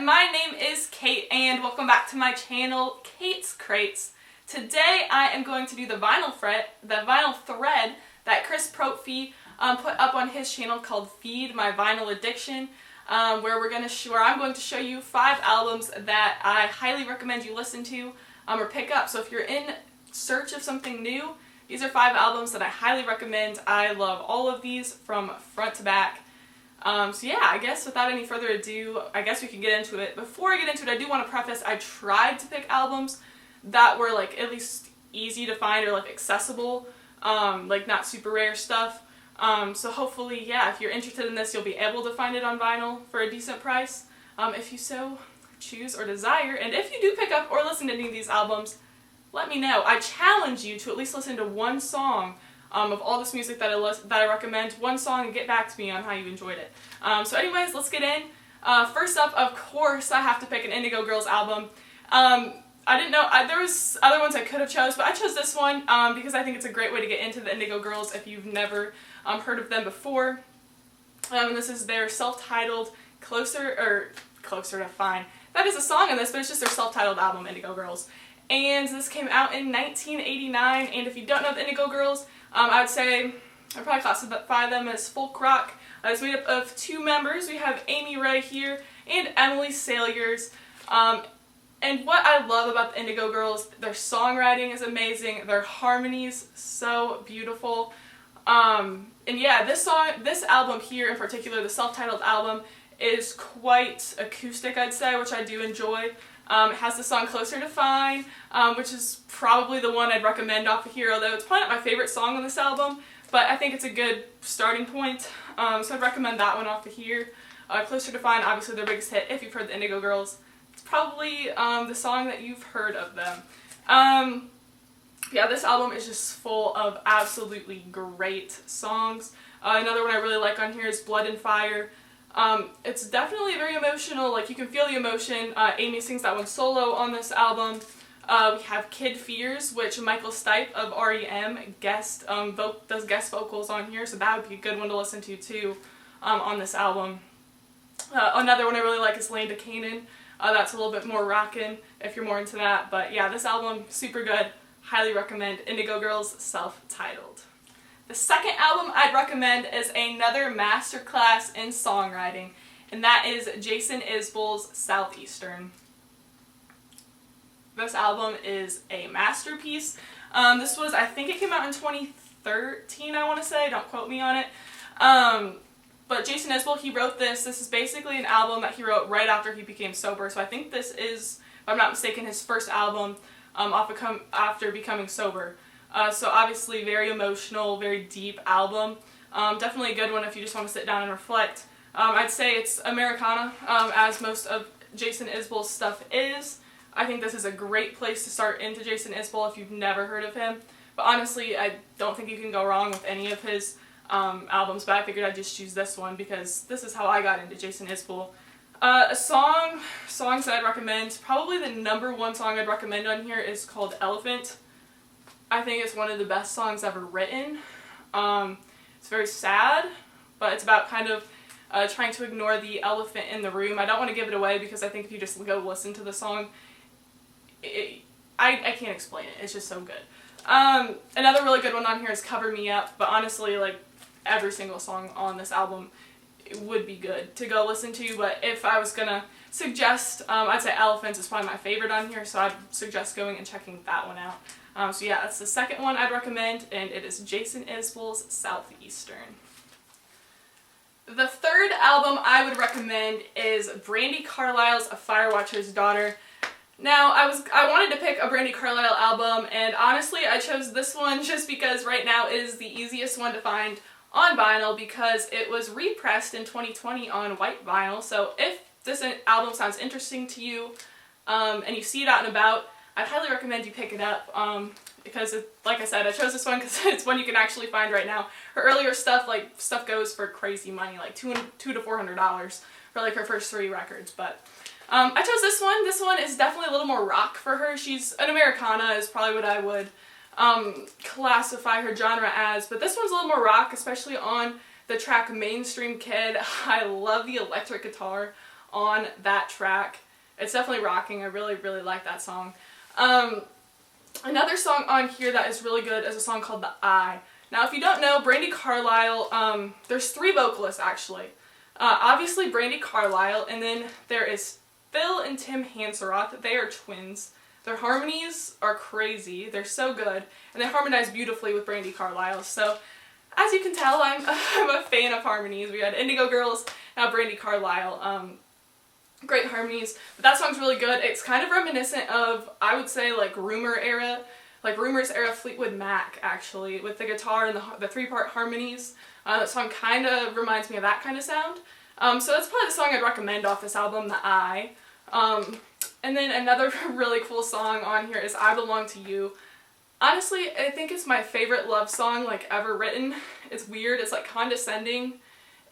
my name is Kate and welcome back to my channel, Kate's Crates. Today I am going to do the vinyl thread that Chris Propfe put up on his channel called Feed My Vinyl Addiction, where I'm going to show you 5 albums that I highly recommend you listen to or pick up. So if you're in search of something new, these are 5 albums that I highly recommend. I love all of these from front to back. So yeah, I guess without any further ado, I guess we can get into it. Before I get into it, I do want to preface, I tried to pick albums that were like at least easy to find or like accessible, like not super rare stuff. So hopefully, yeah, if you're interested in this, you'll be able to find it on vinyl for a decent price, if you so choose or desire. And if you do pick up or listen to any of these albums, let me know. I challenge you to at least listen to one song of all this music that I recommend, one song, and get back to me on how you enjoyed it. So anyways, let's get in. First up, of course, I have to pick an Indigo Girls album. I didn't know, there was other ones I could have chose, but I chose this one because I think it's a great way to get into the Indigo Girls if you've never heard of them before. And this is their self-titled Closer to Fine. That is a song in this, but it's just their self-titled album, Indigo Girls. And this came out in 1989, and if you don't know the Indigo Girls, I would say I'd probably classify them as folk rock. It's made up of 2 members. We have Amy Ray here and Emily Saliers. And what I love about the Indigo Girls, their songwriting is amazing, their harmonies so beautiful. And yeah, this album here in particular, the self-titled album, is quite acoustic, I'd say, which I do enjoy. It has the song Closer to Fine, which is probably the one I'd recommend off of here, although it's probably not my favorite song on this album, but I think it's a good starting point, so I'd recommend that one off of here. Closer to Fine, obviously their biggest hit, if you've heard the Indigo Girls. It's probably the song that you've heard of them. Yeah, this album is just full of absolutely great songs. Another one I really like on here is Blood and Fire. It's definitely very emotional, like you can feel the emotion. Amy sings that one solo on this album. We have Kid Fears, which Michael Stipe of REM does guest vocals on here, so that would be a good one to listen to too on this album. Another one I really like is Land of Canaan. That's a little bit more rockin' if you're more into that, but yeah, this album, super good. Highly recommend Indigo Girls, self-titled. The second album I'd recommend is another masterclass in songwriting, and that is Jason Isbell's Southeastern. This album is a masterpiece. This was, I think it came out in 2013, I want to say, don't quote me on it. But Jason Isbell, he wrote this. This is basically an album that he wrote right after he became sober, so I think this is, if I'm not mistaken, his first album after becoming sober. So obviously very emotional, very deep album. Definitely a good one if you just want to sit down and reflect. I'd say it's Americana, as most of Jason Isbell's stuff is. I think this is a great place to start into Jason Isbell if you've never heard of him. But honestly, I don't think you can go wrong with any of his albums, but I figured I'd just choose this one because this is how I got into Jason Isbell. Songs that I'd recommend, probably the #1 song I'd recommend on here is called Elephant. I think it's one of the best songs ever written. It's very sad, but it's about kind of trying to ignore the elephant in the room. I don't want to give it away because I think if you just go listen to the song, I can't explain it. It's just so good. Another really good one on here is Cover Me Up, but honestly, like, every single song on this album would be good to go listen to, but if I was gonna suggest, I'd say Elephants is probably my favorite on here, so I'd suggest going and checking that one out. So yeah, that's the second one I'd recommend, and it is Jason Isbell's Southeastern. The third album I would recommend is Brandy Carlisle's A Firewatcher's Daughter. Now, I wanted to pick a Brandy Carlisle album, and honestly, I chose this one just because right now it is the easiest one to find on vinyl because it was repressed in 2020 on white vinyl. So if this album sounds interesting to you and you see it out and about, I'd highly recommend you pick it up because, like I said, I chose this one because it's one you can actually find right now. Her earlier stuff, goes for crazy money, like $200 to $400 for like her first 3 records. But I chose this one. This one is definitely a little more rock for her. She's an Americana is probably what I would classify her genre as, but this one's a little more rock, especially on the track Mainstream Kid. I love the electric guitar on that track. It's definitely rocking. I really, really like that song. Another song on here that is really good is a song called The Eye. Now, if you don't know, Brandy Carlisle, there's 3 vocalists actually. Obviously Brandy Carlisle, and then there is Phil and Tim Hanseroth. They are twins. Their harmonies are crazy. They're so good, and they harmonize beautifully with Brandy Carlisle. So, as you can tell, I'm a fan of harmonies. We had Indigo Girls, now Brandy Carlisle. Great harmonies, but that song's really good. It's kind of reminiscent of, I would say, like Rumor's era Fleetwood Mac, actually, with the guitar and the 3-part harmonies. That song kind of reminds me of that kind of sound. So that's probably the song I'd recommend off this album, The Eye. And then another really cool song on here is I Belong to You. Honestly, I think it's my favorite love song like ever written. It's weird, it's like condescending,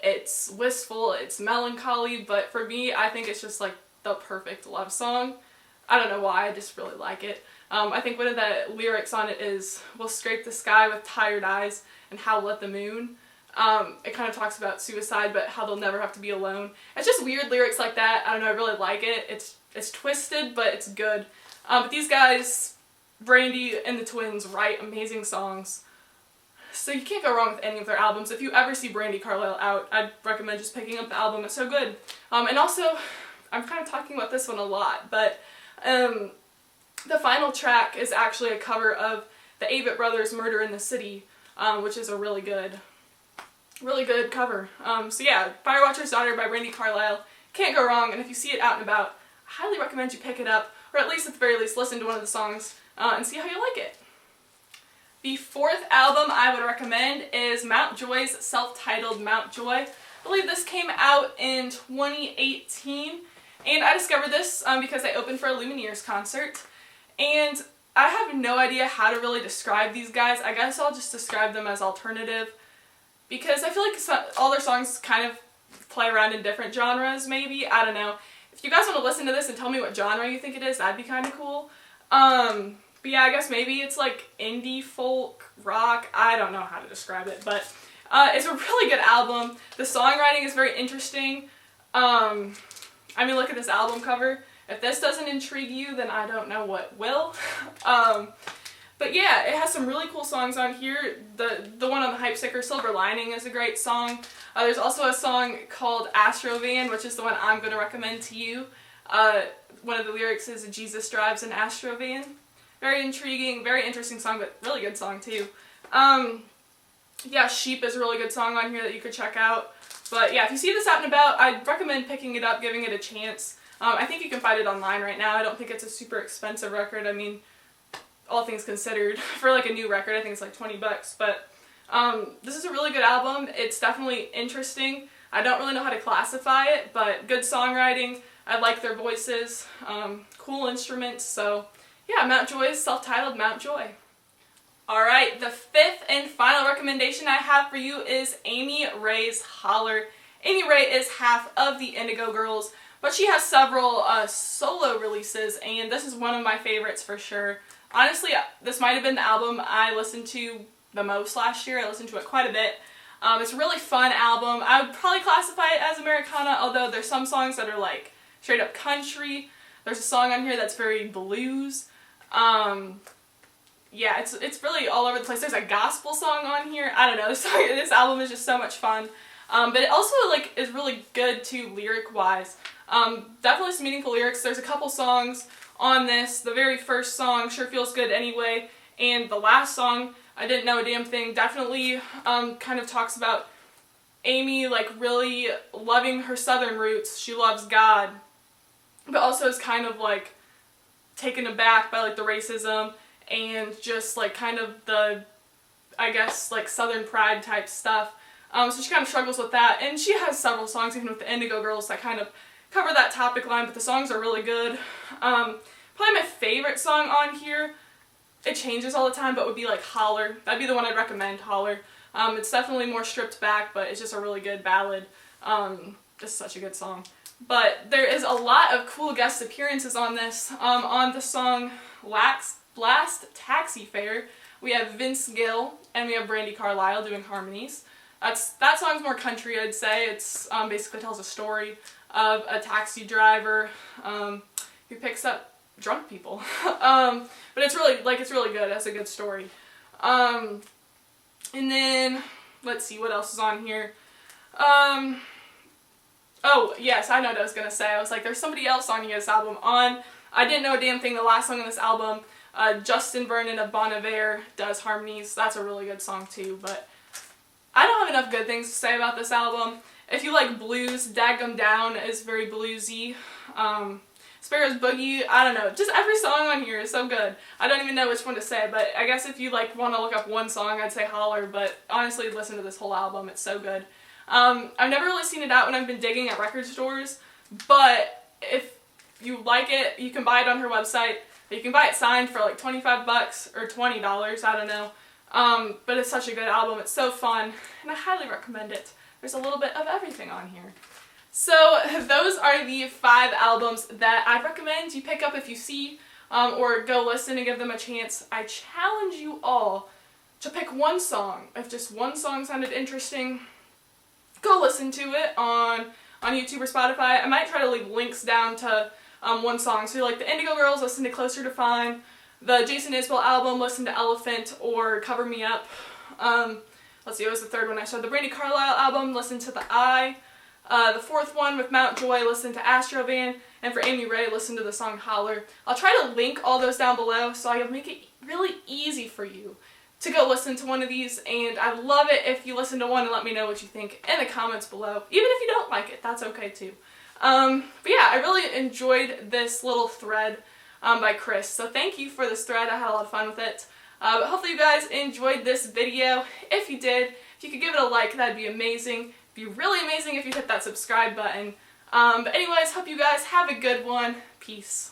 it's wistful, it's melancholy, but for me, I think it's just like the perfect love song. I don't know why, I just really like it. I think one of the lyrics on it is, "We'll scrape the sky with tired eyes and howl at the moon." It kind of talks about suicide, but how they'll never have to be alone. It's just weird lyrics like that. I don't know, I really like it. It's twisted, but it's good. But these guys, Brandy and the twins, write amazing songs. So you can't go wrong with any of their albums. If you ever see Brandy Carlisle out, I'd recommend just picking up the album. It's so good. And also, I'm kind of talking about this one a lot, but the final track is actually a cover of the Avett Brothers' Murder in the City, which is a really good cover. So yeah, Firewatcher's Daughter by Brandy Carlisle. Can't go wrong, and if you see it out and about, I highly recommend you pick it up, or at least at the very least listen to one of the songs and see how you like it. The 4th album I would recommend is Mount Joy's self-titled Mount Joy. I believe this came out in 2018, and I discovered this because they opened for a Lumineers concert, and I have no idea how to really describe these guys. I guess I'll just describe them as alternative, because I feel like all their songs kind of play around in different genres, maybe. I don't know. If you guys want to listen to this and tell me what genre you think it is, that'd be kind of cool. But yeah, I guess maybe it's like indie folk, rock. I don't know how to describe it, but it's a really good album. The songwriting is very interesting. I mean, look at this album cover. If this doesn't intrigue you, then I don't know what will. But yeah, it has some really cool songs on here. The one on the hype sticker, Silver Lining, is a great song. There's also a song called Astrovan, which is the one I'm going to recommend to you. One of the lyrics is, "Jesus drives an Astrovan." Very intriguing, very interesting song, but really good song too. Yeah, Sheep is a really good song on here that you could check out. But yeah, if you see this out and about, I'd recommend picking it up, giving it a chance. I think you can find it online right now. I don't think it's a super expensive record. I mean, all things considered, for like a new record, I think it's like 20 bucks. But this is a really good album. It's definitely interesting. I don't really know how to classify it, but good songwriting. I like their voices, cool instruments. So yeah, Mount Joy's self-titled Mount Joy. Alright, the 5th and final recommendation I have for you is Amy Ray's Holler. Amy Ray is half of the Indigo Girls, but she has several solo releases, and this is one of my favorites for sure. Honestly, this might have been the album I listened to the most last year. I listened to it quite a bit. It's a really fun album. I would probably classify it as Americana, although there's some songs that are like straight up country. There's a song on here that's very blues. Yeah, it's really all over the place. There's a gospel song on here. I don't know, this album is just so much fun. But it also like is really good too lyric-wise. Definitely some meaningful lyrics. There's a couple songs on this. The very first song, Sure Feels Good Anyway, and the last song, I Didn't Know a Damn Thing, definitely kind of talks about Amy like really loving her southern roots. She loves God, but also is kind of like taken aback by like the racism and just like kind of the, I guess, like southern pride type stuff. So she kind of struggles with that, and she has several songs even with the Indigo Girls that kind of cover that topic line, but the songs are really good. Probably my favorite song on here, it changes all the time, but would be like Holler. That'd be the one I'd recommend, Holler. It's definitely more stripped back, but it's just a really good ballad. Just such a good song. But there is a lot of cool guest appearances on this. On the song Last Taxi Fare, we have Vince Gill and we have Brandy Carlisle doing harmonies. That song's more country, I'd say. It's basically tells a story. of a taxi driver who picks up drunk people. But it's really good. That's a good story. And then let's see what else is on here. Oh yes, I know what I was gonna say. I was like, there's somebody else on this album. I Didn't Know a Damn Thing, the last song on this album. Justin Vernon of Bon Iver does harmonies. That's a really good song too. But I don't have enough good things to say about this album. If you like blues, Daggum Down is very bluesy. Sparrow's Boogie, I don't know, just every song on here is so good. I don't even know which one to say, but I guess if you like want to look up one song, I'd say Holler, but honestly, listen to this whole album, it's so good. I've never really seen it out when I've been digging at record stores, but if you like it, you can buy it on her website. You can buy it signed for like 25 bucks or $20, I don't know. But it's such a good album, it's so fun, and I highly recommend it. There's a little bit of everything on here. So those are the 5 albums that I'd recommend you pick up if you see, or go listen and give them a chance. I challenge you all to pick one song. If just one song sounded interesting, go listen to it on YouTube or Spotify. I might try to leave links down to one song. So like the Indigo Girls, listen to Closer to Fine. The Jason Isbell album, listen to Elephant or Cover Me Up. Let's see, what was the third one I saw? The Brandy Carlisle album, listen to The Eye. The fourth one with Mount Joy, listen to Astrovan. And for Amy Ray, listen to the song Holler. I'll try to link all those down below so I'll make it really easy for you to go listen to one of these. And I'd love it if you listen to one and let me know what you think in the comments below. Even if you don't like it, that's okay too. But yeah, I really enjoyed this little thread by Chris. So thank you for this thread. I had a lot of fun with it. But hopefully you guys enjoyed this video. If you did, if you could give it a like, that'd be amazing. It'd be really amazing if you hit that subscribe button. But anyways, hope you guys have a good one. Peace.